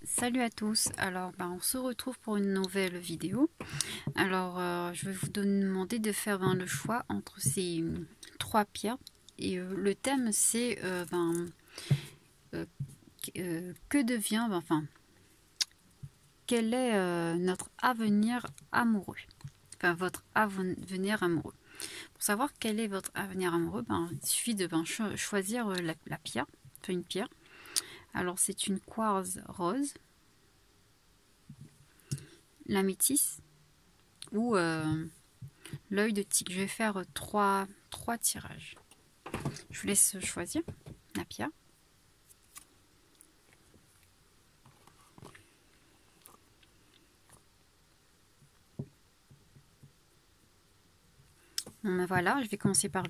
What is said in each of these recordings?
Salut à tous, alors on se retrouve pour une nouvelle vidéo. Alors je vais vous demander de faire le choix entre ces trois pierres et le thème c'est que devient, quel est notre avenir amoureux, enfin votre avenir amoureux. Pour savoir quel est votre avenir amoureux, il suffit de choisir la pierre, enfin une pierre. Alors c'est une quartz rose, l'améthyste ou l'œil de tigre. Je vais faire trois tirages. Je vous laisse choisir la pierre. Bon, voilà, je vais commencer par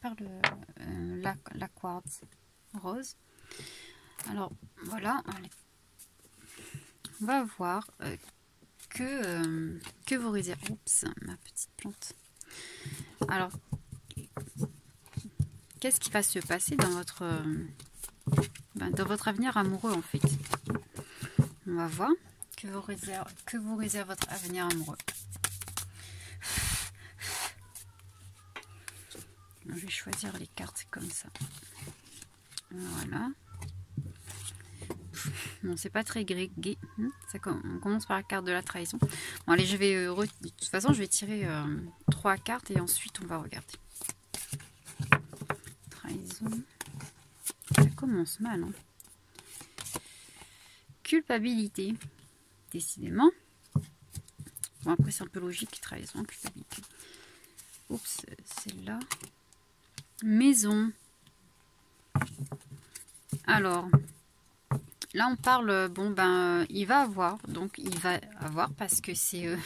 la quartz rose. Alors voilà, on va voir que vous réservez. Oups, ma petite plante. Alors, qu'est-ce qui va se passer dans votre avenir amoureux en fait? On va voir que vous réserve votre avenir amoureux. Je vais choisir les cartes comme ça. Voilà. Bon, c'est pas très gai. On commence par la carte de la trahison. Bon, allez, je vais de toute façon, je vais tirer 3 cartes et ensuite on va regarder. Trahison. Ça commence mal. Hein. Culpabilité. Décidément. Bon, après, c'est un peu logique. Trahison, culpabilité. Oups, c'est là. Maison. Alors, là on parle, il va avoir, donc il va avoir parce que c'est...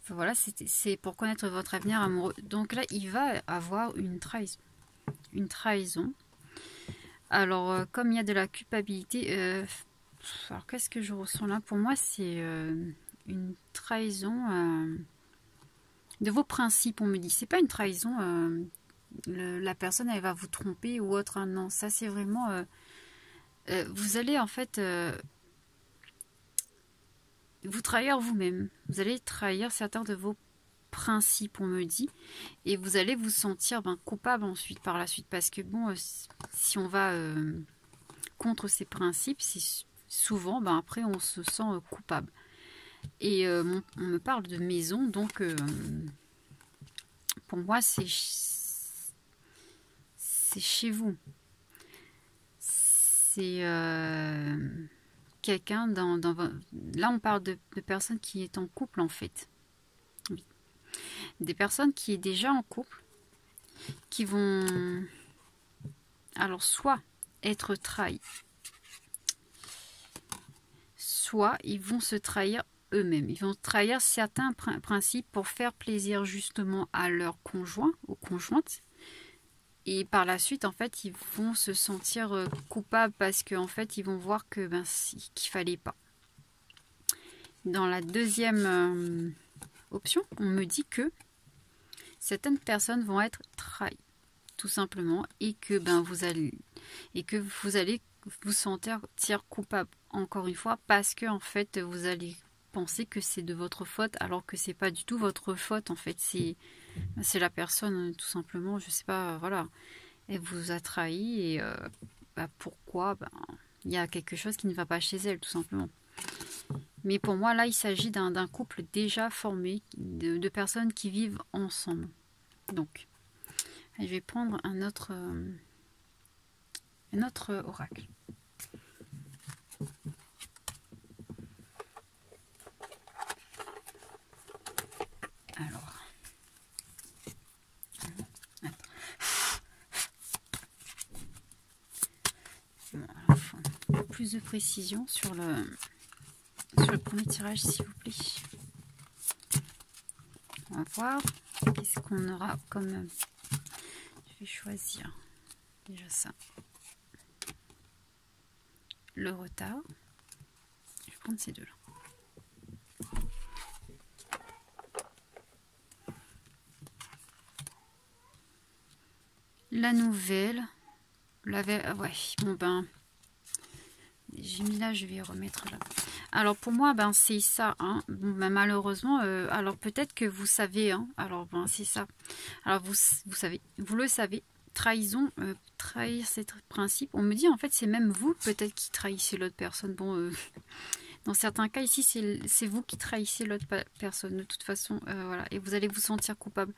voilà, c'est pour connaître votre avenir amoureux. Donc là, il va avoir une trahison. Une trahison. Alors, comme il y a de la culpabilité, alors qu'est-ce que je ressens là? Pour moi, c'est une trahison de vos principes, on me dit. C'est pas une trahison... la personne elle va vous tromper ou autre, hein. Non, ça c'est vraiment vous allez en fait vous trahir vous-même, vous allez trahir certains de vos principes, on me dit, et vous allez vous sentir coupable ensuite par la suite, parce que bon, si on va contre ces principes, c'est souvent après on se sent coupable. Et on me parle de maison, donc pour moi c'est chez vous. C'est quelqu'un là on parle de personnes qui est en couple en fait. Oui. Des personnes qui est déjà en couple, qui vont alors soit être trahis, soit ils vont se trahir eux-mêmes. Ils vont trahir certains principes pour faire plaisir justement à leur conjoint ou conjointe. Et par la suite, en fait, ils vont se sentir coupables parce qu'en fait, ils vont voir que qu'il fallait pas. Dans la deuxième option, on me dit que certaines personnes vont être trahies, tout simplement, et que vous allez vous sentir coupable encore une fois parce que en fait, vous allez penser que c'est de votre faute alors que c'est pas du tout votre faute. En fait, c'est la personne tout simplement, je sais pas, voilà. Elle vous a trahi et pourquoi? Il y a quelque chose qui ne va pas chez elle, tout simplement. Mais pour moi, là, il s'agit d'un couple déjà formé, de personnes qui vivent ensemble. Donc, je vais prendre un autre oracle. Alors... plus de précision sur le premier tirage, s'il vous plaît. On va voir qu'est-ce qu'on aura comme... Je vais choisir déjà ça. Le retard. Je vais prendre ces deux-là. La nouvelle. Ouais, bon ben... J'ai mis là, je vais remettre là. Alors pour moi, ben c'est ça. Hein. Bon, ben, malheureusement, alors peut-être que vous savez. Hein. Alors ben c'est ça. Alors vous savez, vous le savez. Trahison, trahir ces principes. On me dit en fait c'est même vous peut-être qui trahissez l'autre personne. Bon, dans certains cas ici c'est vous qui trahissez l'autre personne de toute façon. Voilà, et vous allez vous sentir coupable.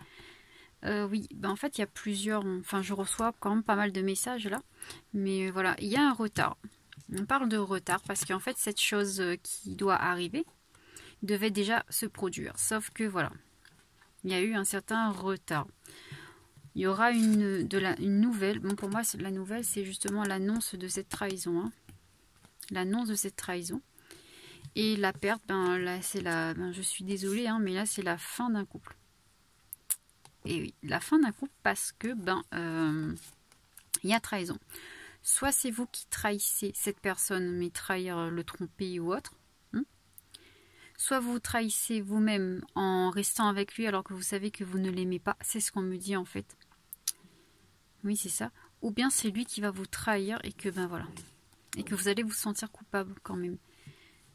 Oui, ben en fait il y a plusieurs. Enfin je reçois quand même pas mal de messages là. Mais voilà, il y a un retard. On parle de retard parce qu'en fait, cette chose qui doit arriver devait déjà se produire. Sauf que voilà, il y a eu un certain retard. Il y aura une nouvelle. Bon, pour moi, la nouvelle, c'est justement l'annonce de cette trahison. Hein. L'annonce de cette trahison. Et la perte, ben là, c'est la. Ben, je suis désolée, hein, mais là, c'est la fin d'un couple. Et oui, la fin d'un couple parce que, ben, il y a trahison. Soit c'est vous qui trahissez cette personne, mais trahir, le tromper ou autre. Soit vous trahissez vous-même en restant avec lui alors que vous savez que vous ne l'aimez pas. C'est ce qu'on me dit en fait. Oui, c'est ça. Ou bien c'est lui qui va vous trahir et que ben voilà. Et que vous allez vous sentir coupable quand même.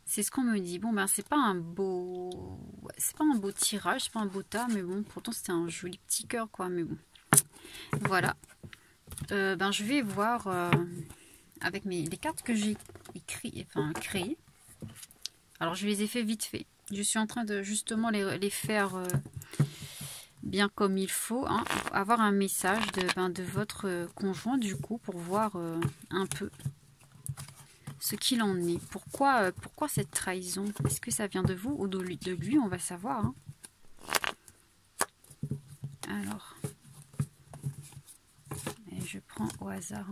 C'est ce qu'on me dit. Bon ben c'est pas un beau. C'est pas un beau tirage, c'est pas un beau tas, mais bon, pourtant c'était un joli petit cœur quoi. Mais bon. Voilà. Ben, je vais voir avec les cartes que j'ai créées. Alors, je les ai fait vite fait. Je suis en train de justement les faire bien comme il faut. Hein, pour avoir un message de votre conjoint, du coup, pour voir un peu ce qu'il en est. Pourquoi cette trahison? Est-ce que ça vient de vous ou de lui? On va savoir. Hein. Alors... je prends au hasard.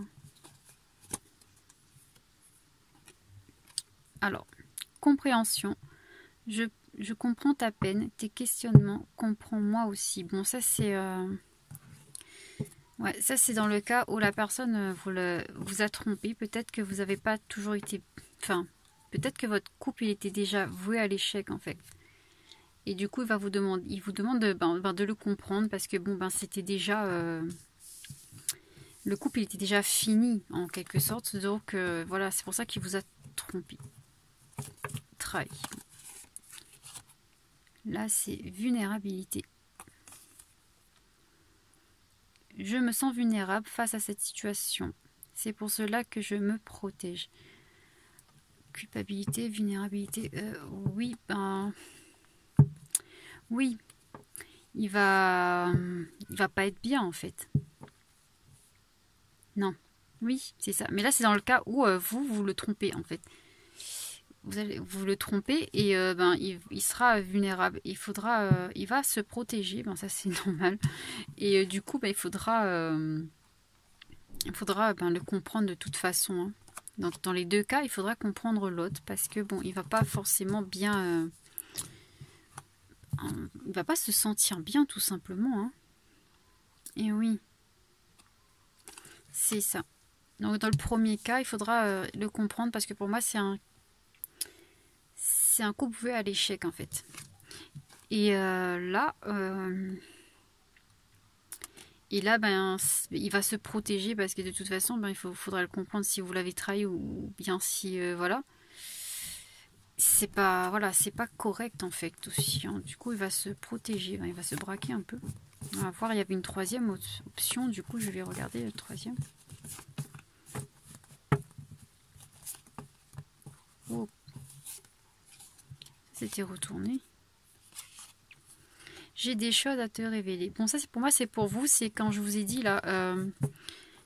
Alors, compréhension. Je comprends ta peine, tes questionnements, comprends-moi aussi. Bon, ça c'est... Ouais, ça c'est dans le cas où la personne vous a trompé. Peut-être que vous n'avez pas toujours été... Enfin, peut-être que votre couple il était déjà voué à l'échec en fait. Et du coup, il vous demande de le comprendre parce que bon, ben c'était déjà... le couple il était déjà fini en quelque sorte, donc voilà, c'est pour ça qu'il vous a trompé, trahi. Là c'est vulnérabilité. Je me sens vulnérable face à cette situation, c'est pour cela que je me protège. Culpabilité, vulnérabilité, oui, ben oui, il va pas être bien en fait. Non, oui, c'est ça. Mais là, c'est dans le cas où vous le trompez, en fait. Vous le trompez et ben, il sera vulnérable. Il va se protéger. Ben, ça, c'est normal. Et du coup, ben, il faudra ben, le comprendre de toute façon. Hein. Dans les deux cas, il faudra comprendre l'autre parce que bon, il va pas forcément bien... il va pas se sentir bien, tout simplement. Hein. Et oui. C'est ça. Donc dans le premier cas, il faudra le comprendre parce que pour moi, c'est un couple voué à l'échec en fait. Et là, ben, il va se protéger parce que de toute façon, ben, faudra le comprendre si vous l'avez trahi ou bien si voilà. C'est pas correct en fait aussi. Hein. Du coup, il va se protéger, ben, il va se braquer un peu. On va voir, il y avait une troisième option. Du coup, je vais regarder le troisième. Oh. C'était retourné. J'ai des choses à te révéler. Bon, ça, pour moi, c'est pour vous. C'est quand je vous ai dit là.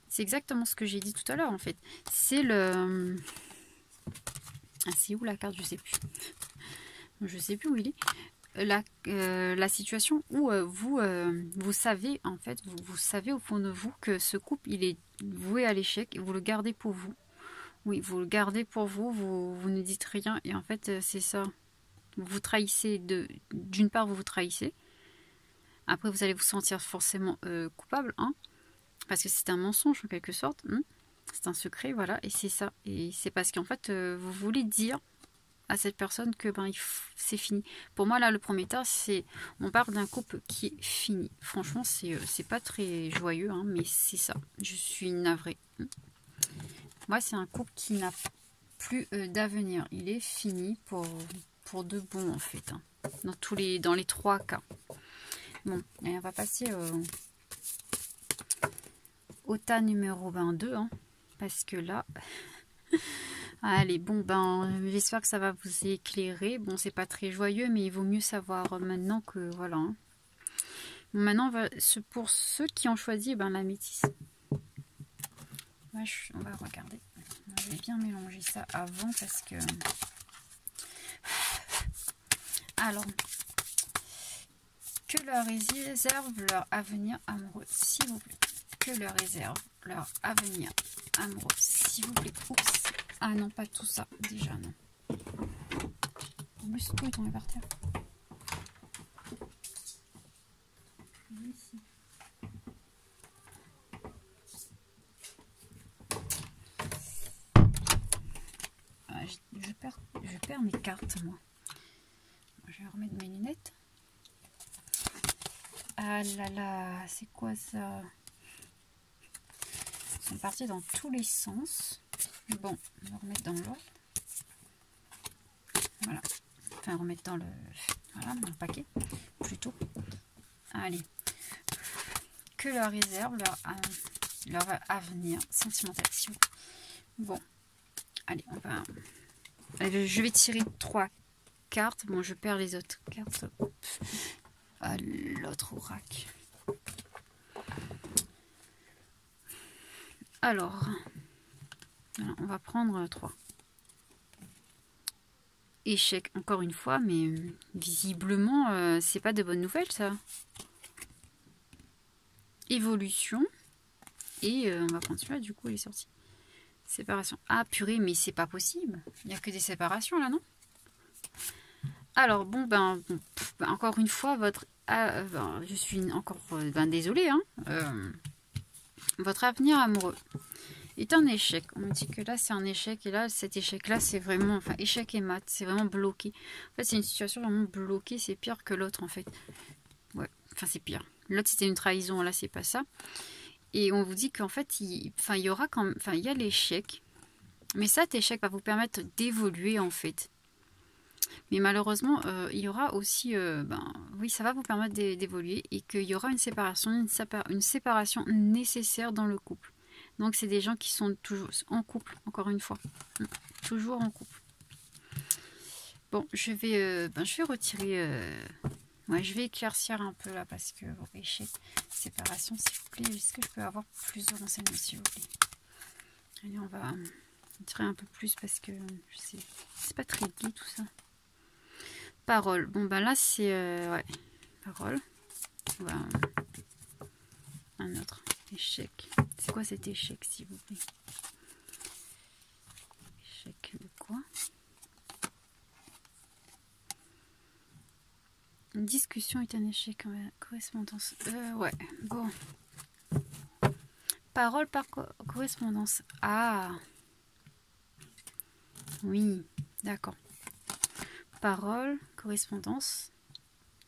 C'est exactement ce que j'ai dit tout à l'heure en fait. C'est le... Ah, c'est où la carte? Je sais plus. Je sais plus où il est. La situation où vous savez en fait, vous savez au fond de vous que ce couple il est voué à l'échec et vous le gardez pour vous. Oui, vous le gardez pour vous, vous ne dites rien et en fait c'est ça. Vous trahissez d'une part vous trahissez. Après vous allez vous sentir forcément coupable, hein, parce que c'est un mensonge en quelque sorte. Hein, c'est un secret, voilà, et c'est ça. Et c'est parce qu'en fait vous voulez dire à cette personne que ben c'est fini. Pour moi là le premier tas c'est on parle d'un couple qui est fini. Franchement c'est pas très joyeux hein, mais c'est ça. Je suis navrée. Moi, c'est un couple qui n'a plus d'avenir. Il est fini pour de bon, en fait. Hein. Dans les 3 cas. Bon, et on va passer au tas numéro 22. Hein, parce que là... Allez, bon, ben, j'espère que ça va vous éclairer. Bon, c'est pas très joyeux, mais il vaut mieux savoir maintenant que... Voilà. Hein. Bon, maintenant, pour ceux qui ont choisi la métisse. On va regarder. Je vais bien mélanger ça avant parce que... Alors, que leur réserve leur avenir amoureux, s'il vous plaît. Que leur réserve leur avenir amoureux, s'il vous plaît. Oups. Ah non, pas tout ça. Déjà, non. En plus, tout est tombé par terre. Ici. Ah, je perds mes cartes, moi. Je vais remettre mes lunettes. Ah là là, c'est quoi ça? Ils sont partis dans tous les sens. Bon, on va remettre dans l'ordre. Voilà. Enfin, remettre dans le paquet, plutôt. Allez. Que leur réserve leur avenir sentimental. Bon. Allez, on va... Je vais tirer 3 cartes. Bon, je perds les autres cartes. À l'autre oracle. Alors, on va prendre 3. Échec, encore une fois, mais visiblement, c'est pas de bonnes nouvelles, ça. Évolution. Et on va prendre celui-là, du coup, il est sorti. Séparation. Ah, purée, mais c'est pas possible. Il n'y a que des séparations, là, non? Alors, bon, encore une fois, je suis encore désolée, hein. Votre avenir amoureux est un échec. On me dit que là, c'est un échec. Et là, cet échec-là, c'est vraiment... Enfin, échec et mat. C'est vraiment bloqué. En fait, c'est une situation vraiment bloquée. C'est pire que l'autre, en fait. Ouais, enfin, c'est pire. L'autre, c'était une trahison. Là, c'est pas ça. Et on vous dit qu'en fait, il y aura quand même... Enfin, il y a l'échec. Mais cet échec va vous permettre d'évoluer, en fait. Mais malheureusement, il y aura aussi... oui, ça va vous permettre d'évoluer. Et qu'il y aura une séparation nécessaire dans le couple. Donc, c'est des gens qui sont toujours en couple, encore une fois. Toujours en couple. Bon, je vais retirer... je vais éclaircir un peu là, parce que... Bon, échec, séparation, s'il vous plaît. Est-ce que je peux avoir plus de renseignements, s'il vous plaît? Allez, on va tirer un peu plus, parce que... je sais, c'est pas très gai, tout ça. Parole. Bon, là, c'est... ouais, parole. Un autre. Échec. C'est quoi cet échec, s'il vous plaît? Échec de quoi? Une discussion est un échec en correspondance. Ouais, bon. Parole par correspondance. Ah. Oui, d'accord. Parole, correspondance.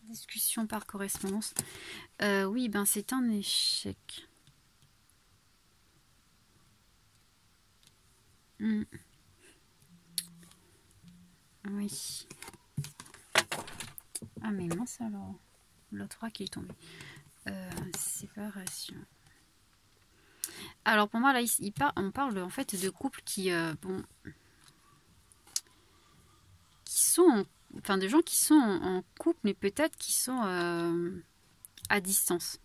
Discussion par correspondance. Oui, c'est un échec. Oui. Ah, mais mince alors. L'autre qui est tombé. Séparation. Alors pour moi, là, on parle en fait de couples qui sont de gens qui sont en couple, mais peut-être qui sont à distance.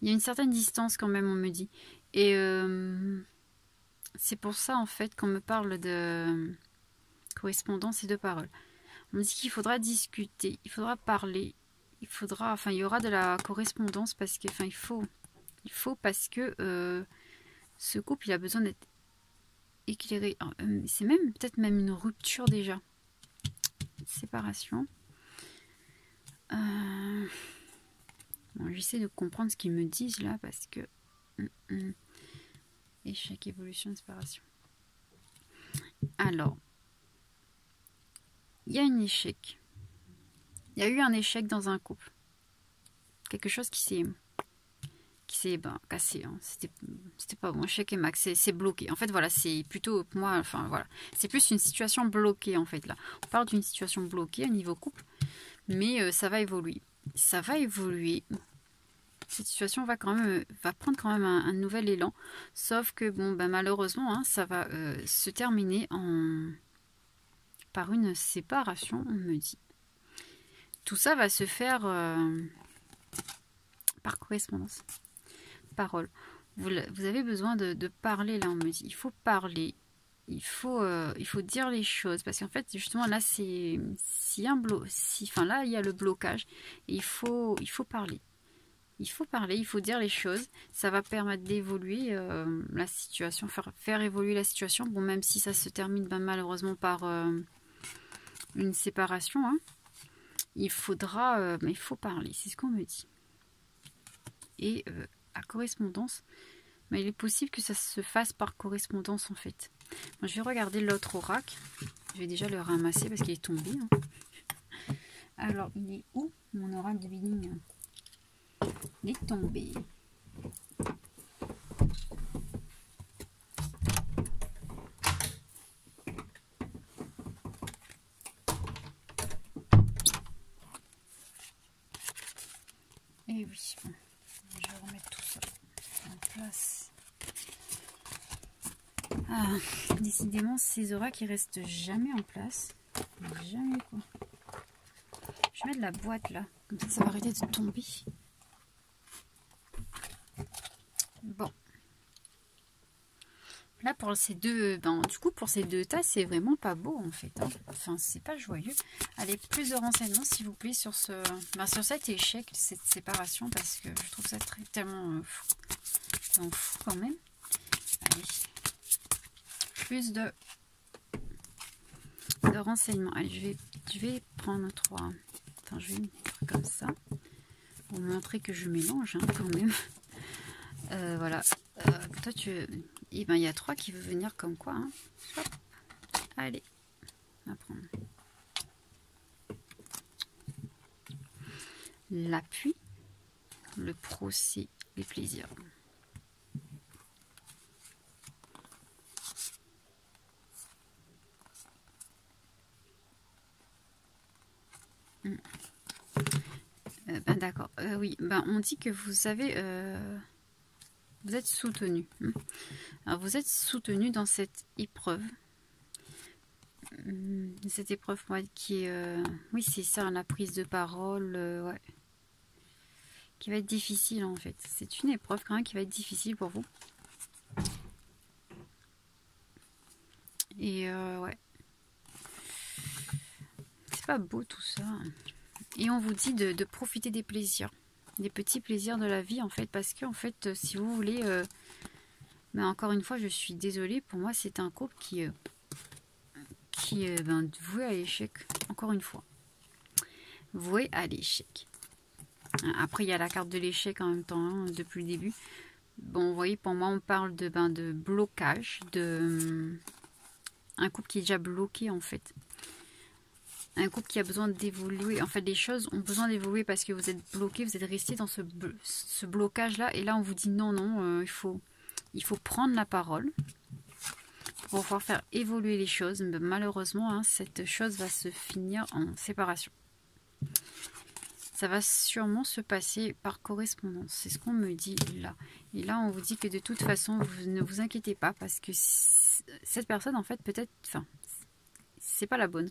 Il y a une certaine distance quand même, on me dit. Et c'est pour ça en fait qu'on me parle de correspondance et de parole. On me dit qu'il faudra discuter, il faudra parler, il y aura de la correspondance parce que, il faut parce que ce couple, il a besoin d'être éclairé. C'est peut-être même une rupture déjà. Séparation. J'essaie de comprendre ce qu'ils me disent là parce que échec, évolution, séparation. Alors, il y a un échec. Il y a eu un échec dans un couple. Quelque chose qui s'est c'est cassé. Hein. C'était pas bon. Échec et max, c'est bloqué. En fait, voilà, c'est plutôt moi. Enfin, voilà, c'est plus une situation bloquée en fait là. On parle d'une situation bloquée au niveau couple, mais ça va évoluer. Ça va évoluer. Cette situation va prendre quand même un nouvel élan. Sauf que bon, malheureusement, hein, ça va se terminer par une séparation, on me dit. Tout ça va se faire par correspondance. Parole. Vous avez besoin de parler, là, on me dit. Il faut parler. Il faut dire les choses. Parce qu'en fait, justement, là, là, il y a le blocage. Et il faut parler. Il faut parler, il faut dire les choses. Ça va permettre d'évoluer la situation, faire évoluer la situation. Bon, même si ça se termine malheureusement par une séparation, hein, il faut parler. C'est ce qu'on me dit. Et à correspondance, mais il est possible que ça se fasse par correspondance en fait. Bon, je vais regarder l'autre oracle. Je vais déjà le ramasser parce qu'il est tombé. Hein. Alors, il est où mon oracle de Billing? Il est tombé. Et oui, bon, je vais remettre tout ça en place. Ah, décidément, ces oracles qui restent jamais en place. Jamais quoi. Je vais mettre la boîte là, comme ça va arrêter de tomber. Bon. Là pour ces deux, du coup pour ces deux tas, c'est vraiment pas beau en fait. Hein. Enfin, c'est pas joyeux. Allez, plus de renseignements s'il vous plaît sur sur cet échec, cette séparation, parce que je trouve ça tellement fou. Donc fou quand même. Allez. Plus de renseignements. Allez, je vais prendre 3. Enfin, je vais mettre comme ça. Pour montrer que je mélange hein, quand même. Voilà. Toi, il y a 3 qui veut venir comme quoi. Hein. Hop. Allez. On va prendre l'appui, le procès, les plaisirs. D'accord. Oui, on dit que vous avez... vous êtes soutenu. Alors, vous êtes soutenu dans cette épreuve. Cette épreuve qui est... oui, c'est ça, la prise de parole. Ouais. Qui va être difficile, en fait. C'est une épreuve, quand même, qui va être difficile pour vous. Et, ouais. C'est pas beau, tout ça. Et on vous dit de profiter des plaisirs. Des petits plaisirs de la vie, en fait. Parce que, en fait, si vous voulez... mais encore une fois, je suis désolée. Pour moi, c'est un couple qui est voué à l'échec. Encore une fois. Voué à l'échec. Après, il y a la carte de l'échec en même temps, hein, depuis le début. Bon, vous voyez, pour moi, on parle de blocage. Un couple qui est déjà bloqué, en fait. Un couple qui a besoin d'évoluer. En fait, les choses ont besoin d'évoluer parce que vous êtes bloqué, vous êtes resté dans ce blocage-là. Et là, on vous dit non, il faut prendre la parole pour pouvoir faire évoluer les choses. Mais malheureusement, hein, cette chose va se finir en séparation. Ça va sûrement se passer par correspondance. C'est ce qu'on me dit là. Et là, on vous dit que de toute façon, vous ne vous inquiétez pas parce que cette personne, en fait, peut-être... Enfin, c'est pas la bonne.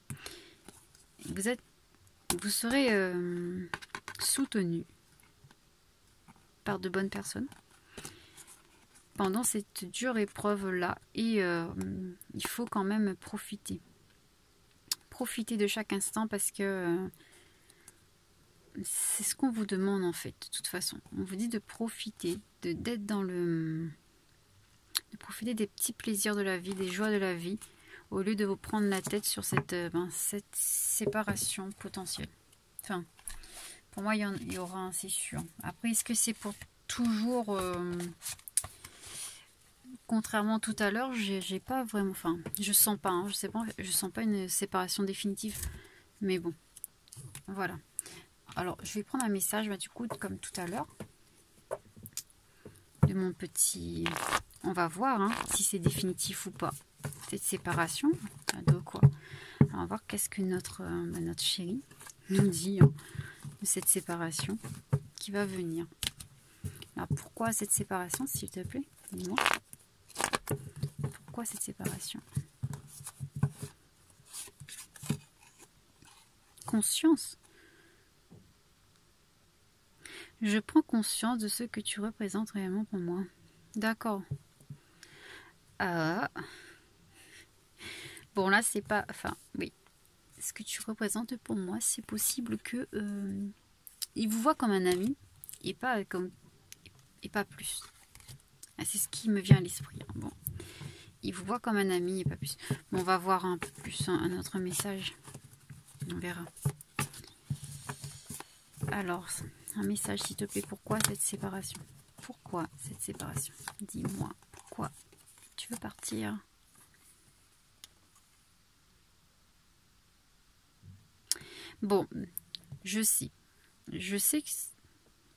Vous serez soutenu par de bonnes personnes pendant cette dure épreuve-là. Et il faut quand même profiter. Profiter de chaque instant parce que c'est ce qu'on vous demande en fait, de toute façon. On vous dit de profiter, d'être dans de profiter des petits plaisirs de la vie, des joies de la vie, au lieu de vous prendre la tête sur cette séparation potentielle. Enfin, pour moi, il y aura un, c'est sûr. Après, est-ce que c'est pour toujours... contrairement à tout à l'heure, j'ai pas vraiment... Enfin, je sens pas, hein, je sens pas une séparation définitive. Mais bon, voilà. Alors, je vais prendre un message, du coup, comme tout à l'heure. de mon petit... On va voir hein, si c'est définitif ou pas. Cette séparation, de quoi? Alors, on va voir qu'est-ce que notre chéri nous dit hein, de cette séparation qui va venir. Alors, pourquoi cette séparation, s'il te plaît? Dis-moi. Pourquoi cette séparation? Conscience. Je prends conscience de ce que tu représentes réellement pour moi. D'accord. Bon, là, c'est pas... Enfin, oui. Ce que tu représentes pour moi, c'est possible que... il vous voit comme un ami et pas comme... et pas plus. C'est ce qui me vient à l'esprit. Hein. Bon. Il vous voit comme un ami et pas plus. Bon, on va voir un peu plus un autre message. On verra. Alors, un message s'il te plaît. Pourquoi cette séparation? Pourquoi cette séparation? Dis-moi, pourquoi tu veux partir? Bon, je sais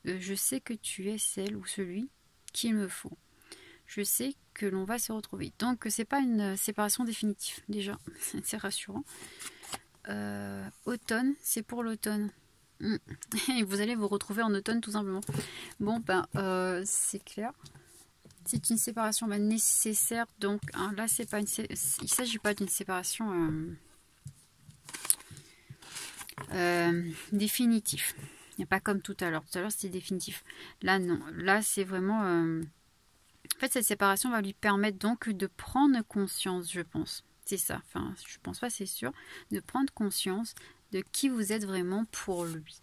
que tu es celle ou celui qu'il me faut. Je sais que l'on va se retrouver. Donc, c'est pas une séparation définitive, déjà. C'est rassurant. Automne, c'est pour l'automne. Et vous allez vous retrouver en automne, tout simplement. Bon, ben, c'est clair. C'est une séparation nécessaire. Donc, hein, là, c'est pas une... il s'agit pas d'une séparation définitive. Il n'y a pas comme tout à l'heure. Tout à l'heure, c'était définitif. Là, non. Là, c'est vraiment... En fait, cette séparation va lui permettre donc de prendre conscience, je pense. C'est ça. Enfin, je pense pas, c'est sûr. De prendre conscience de qui vous êtes vraiment pour lui.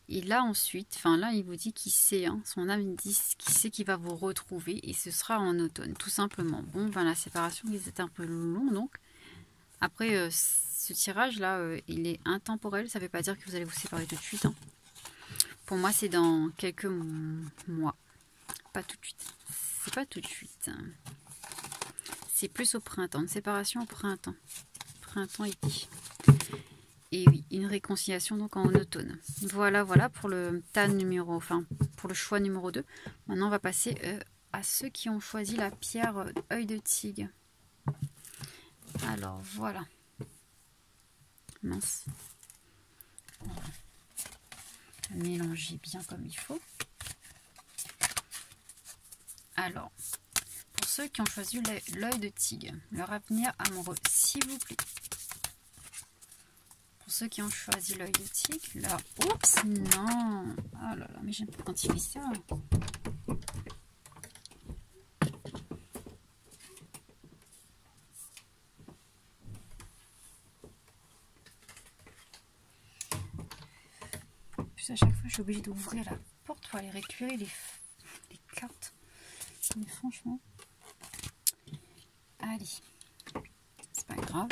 Et là, ensuite, enfin là, il vous dit qu'il sait, hein, son âme il dit qu'il sait qu'il va vous retrouver et ce sera en automne, tout simplement. Bon, ben la séparation, il est un peu long, donc. Après, ce tirage-là, il est intemporel. Ça ne veut pas dire que vous allez vous séparer tout de suite. Hein. Pour moi, c'est dans quelques mois. Pas tout de suite. C'est pas tout de suite. C'est plus au printemps. Une séparation au printemps. Printemps, été. Et oui, une réconciliation donc en automne. Voilà, voilà pour le tas numéro, enfin pour le choix numéro 2. Maintenant, on va passer à ceux qui ont choisi la pierre œil de tigre. Alors, voilà. Mince. On va mélanger bien comme il faut. Alors, pour ceux qui ont choisi l'œil de tigre, leur avenir amoureux, s'il vous plaît. Pour ceux qui ont choisi l'œil de tigre, leur... Oups, non. Oh là là, mais j'aime pas quand il fait ça. En plus, à chaque fois, je suis obligée d'ouvrir la porte pour aller récupérer les cartes. Mais franchement... Allez. C'est pas grave.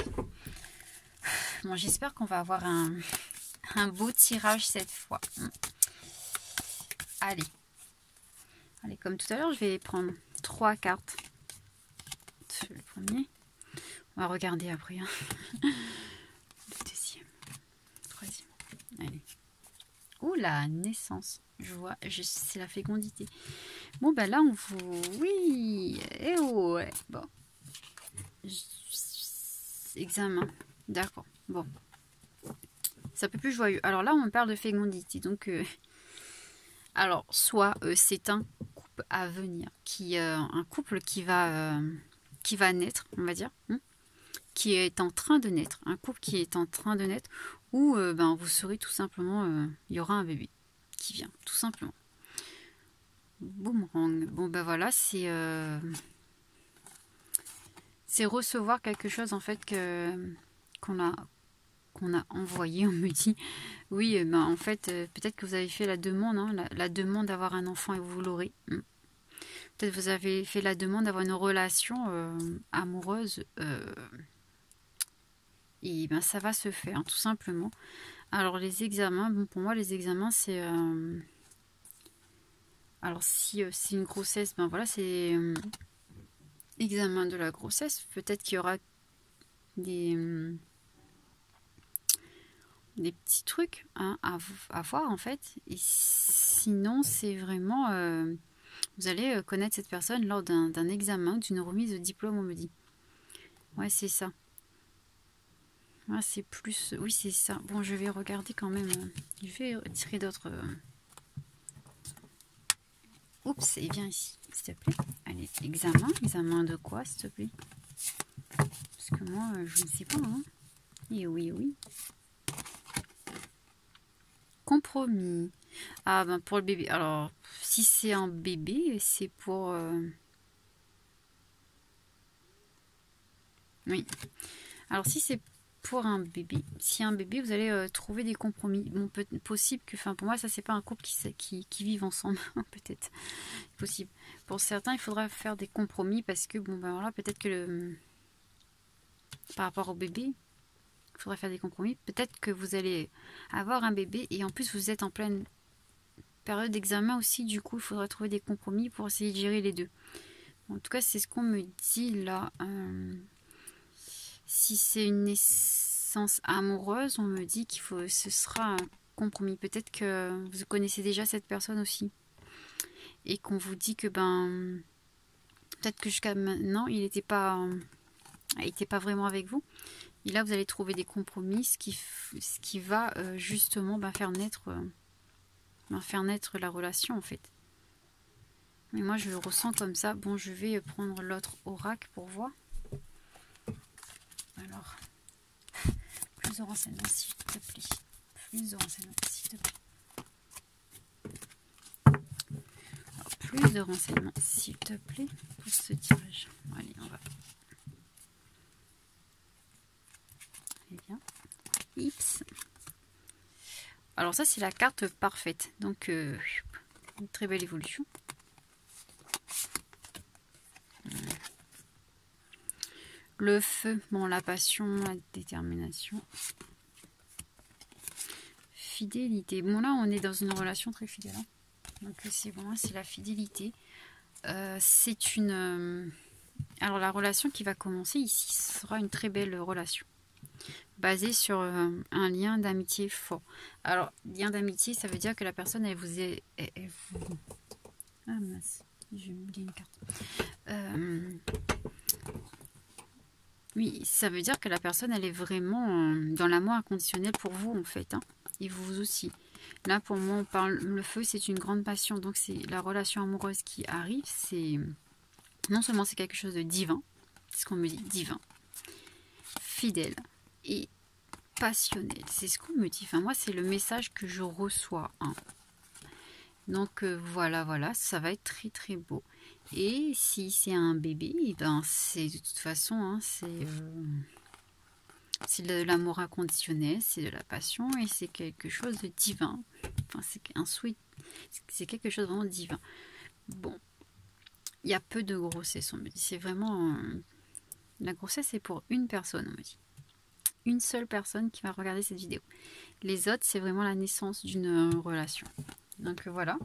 Bon, j'espère qu'on va avoir un beau tirage cette fois. Allez. Allez, comme tout à l'heure, je vais prendre 3 cartes. Le premier. On va regarder après. Hein. Le deuxième. Le troisième. Allez. Ouh, la naissance. Je vois, c'est la fécondité. Bon, ben là, on vous... Oui. Et oh, ouais. Bon. Examen. D'accord. Bon. C'est un peu plus joyeux. Alors là, on parle de fécondité. Donc, alors, soit c'est un couple à venir, un couple qui va naître, on va dire, qui est en train de naître. Un couple qui est en train de naître, ou ben, vous saurez tout simplement, il y aura un bébé qui vient, tout simplement. Boomerang. Bon, ben voilà, c'est recevoir quelque chose, en fait, qu'on a envoyé. On me dit, oui, ben, en fait, peut-être que vous avez fait la demande, hein, la demande d'avoir un enfant et vous l'aurez. Peut-être vous avez fait la demande d'avoir une relation amoureuse et ben ça va se faire, tout simplement. Alors les examens, bon pour moi les examens c'est... alors si c'est une grossesse, ben voilà c'est examen de la grossesse. Peut-être qu'il y aura des petits trucs hein, à voir en fait. Et sinon c'est vraiment Vous allez connaître cette personne lors d'un examen, d'une remise de diplôme, on me dit. Ouais, c'est ça. Ouais, c'est plus... Oui, c'est ça. Bon, je vais regarder quand même. Je vais tirer d'autres... Oups, et viens ici, s'il te plaît. Allez, examen. Examen de quoi, s'il te plaît? Parce que moi, je ne sais pas. Hein. Et oui, oui. Compromis. Ah, ben pour le bébé. Alors, si c'est un bébé, c'est pour... Oui. Alors, si c'est pour un bébé, si un bébé, vous allez trouver des compromis. Bon, possible que... Enfin, pour moi, ça, c'est pas un couple qui vivent ensemble. Peut-être. Possible. Pour certains, il faudra faire des compromis parce que, bon, ben voilà, peut-être que par rapport au bébé, il faudra faire des compromis. Peut-être que vous allez avoir un bébé et en plus, vous êtes en pleine période d'examen aussi. Du coup, il faudra trouver des compromis pour essayer de gérer les deux. En tout cas, c'est ce qu'on me dit là. Si c'est une naissance amoureuse, on me dit ce sera un compromis. Peut-être que vous connaissez déjà cette personne aussi. Et qu'on vous dit que peut-être que jusqu'à maintenant, il n'était pas vraiment avec vous. Et là, vous allez trouver des compromis, ce qui va justement faire naître la relation en fait. Mais moi, je le ressens comme ça. Bon, je vais prendre l'autre oracle pour voir. Alors, plus de renseignements, s'il te plaît. Plus de renseignements, s'il te plaît. Alors, plus de renseignements, s'il te plaît, pour ce tirage. Allez, on va. Eh bien, Ips. Alors ça, c'est la carte parfaite. Donc, une très belle évolution. Le feu, bon, la passion, la détermination. Fidélité. Bon, là, on est dans une relation très fidèle. Hein. Donc, c'est bon, c'est la fidélité. C'est une... alors, la relation qui va commencer ici sera une très belle relation. Basée sur un lien d'amitié fort. Alors, lien d'amitié, ça veut dire que la personne, elle vous est... Ah, mince. J'ai oublié une carte. Oui, ça veut dire que la personne, elle est vraiment dans l'amour inconditionnel pour vous, en fait. Hein, et vous aussi. Là, pour moi, on parle, le feu, c'est une grande passion. Donc, c'est la relation amoureuse qui arrive. C'est non seulement c'est quelque chose de divin, c'est ce qu'on me dit, divin, fidèle et passionnel. C'est ce qu'on me dit. Enfin, moi, c'est le message que je reçois. Hein. Donc, voilà, ça va être très, très beau. Et si c'est un bébé, c'est de toute façon, hein, c'est de l'amour inconditionnel, c'est de la passion et c'est quelque chose de divin. Enfin, c'est un souhait, c'est quelque chose de vraiment divin. Bon, il y a peu de grossesse, on me dit. C'est vraiment... la grossesse, c'est pour une personne, on me dit. Une seule personne qui va regarder cette vidéo. Les autres, c'est vraiment la naissance d'une relation. Donc, voilà.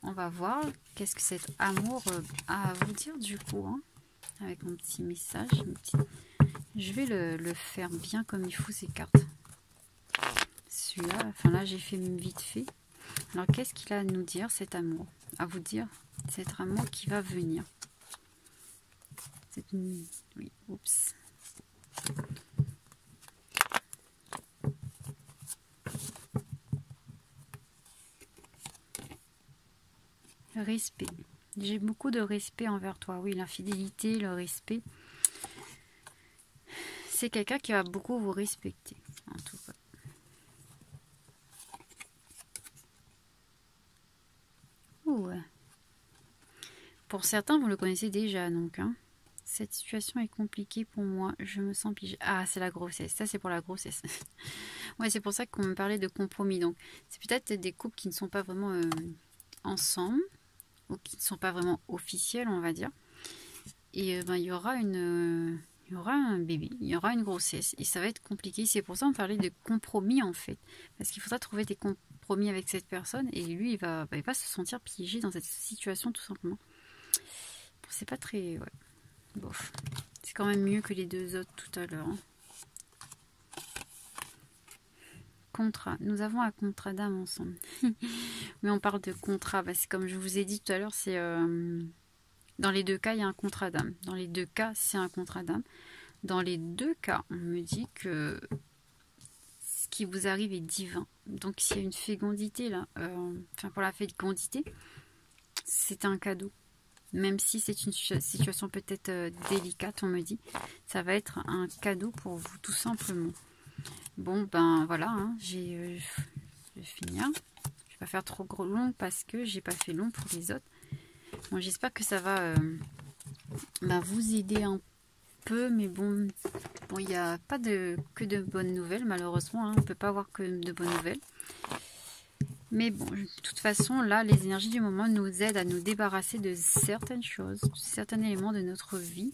On va voir qu'est-ce que cet amour a à vous dire du coup, hein, avec mon petit message. Je vais le faire bien comme il faut ces cartes. Celui-là, enfin là j'ai fait vite fait. Alors qu'est-ce qu'il a à nous dire cet amour? À vous dire, cet amour qui va venir. Oui, oups. Respect. J'ai beaucoup de respect envers toi. Oui, l'infidélité, le respect. C'est quelqu'un qui va beaucoup vous respecter, en tout cas. Ouais. Pour certains, vous le connaissez déjà, donc. Hein. Cette situation est compliquée pour moi. Je me sens piégée. Ah, c'est la grossesse. Ça, c'est pour la grossesse. Ouais, c'est pour ça qu'on me parlait de compromis. Donc, c'est peut-être des couples qui ne sont pas vraiment ensemble ou qui ne sont pas vraiment officiels, on va dire. Et il y aura un bébé, il y aura une grossesse et ça va être compliqué. C'est pour ça qu'on parlait de compromis en fait. Parce qu'il faudra trouver des compromis avec cette personne et lui, il va se sentir piégé dans cette situation tout simplement. Bon, c'est pas très... Ouais. Bof. C'est quand même mieux que les deux autres tout à l'heure. Hein. contrat. Nous avons un contrat d'âme ensemble. Mais on parle de contrat, parce que comme je vous ai dit tout à l'heure, c'est dans les deux cas, il y a un contrat d'âme. Dans les deux cas, c'est un contrat d'âme. Dans les deux cas, on me dit que ce qui vous arrive est divin. Donc s'il y a une fécondité là, enfin pour la fécondité, c'est un cadeau. Même si c'est une situation peut-être délicate, on me dit, ça va être un cadeau pour vous, tout simplement. Bon, ben voilà, hein, je vais finir. Je vais pas faire trop long parce que j'ai pas fait long pour les autres. Bon, j'espère que ça va vous aider un peu, mais bon, il n'y a pas que de bonnes nouvelles, malheureusement. Hein, on ne peut pas avoir que de bonnes nouvelles. Mais bon, de toute façon, là, les énergies du moment nous aident à nous débarrasser de certaines choses, de certains éléments de notre vie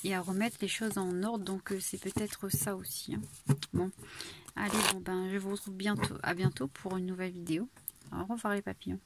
et à remettre les choses en ordre. Donc, c'est peut-être ça aussi. Hein. Bon, allez, bon, je vous retrouve bientôt, à bientôt pour une nouvelle vidéo. Au revoir les papillons.